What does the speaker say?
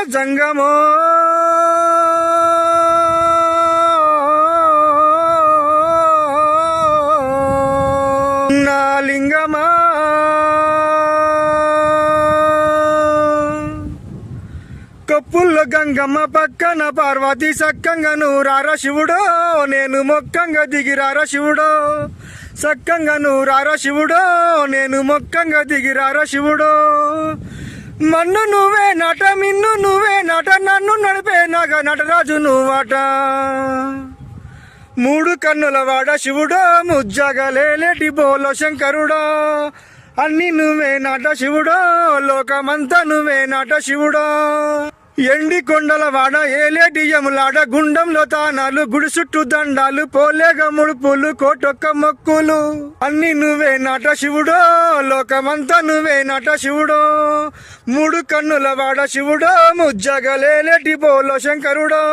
జంగమో నా లింగమా కొప్పుల్లో గంగమ్మ పక్కన పార్వతి సక్కంగా నూరారా శివుడో నేను మొక్కంగా దిగిరారా శివుడో సక్కంగా నూరారా శివుడో నేను మొక్కంగా దిగిరారా శివుడో మన్ను నువ్వే నట మిన్ను నువ్వే నట నన్ను నడిపే నగ నటరాజు నువ్వట మూడు కన్నుల వాడ శివుడో ముజ్జగలేటి బోలో శంకరుడో అన్ని నువ్వే నాట శివుడో లోకమంతా నువ్వే నాట శివుడో ఎండి కొండల వాడ ఏలేటి యములాడ గుండంలో తానాలు గుడి చుట్టూ దండాలు పోలేగ ముడుపులు కోటొక్క మొక్కులు అన్ని నువ్వే నాట శివుడో లోకమంతా నువ్వే నాట శివుడో మూడు కన్నుల వాడ శివుడో ముజ్జగలేటి బోలో శంకరుడో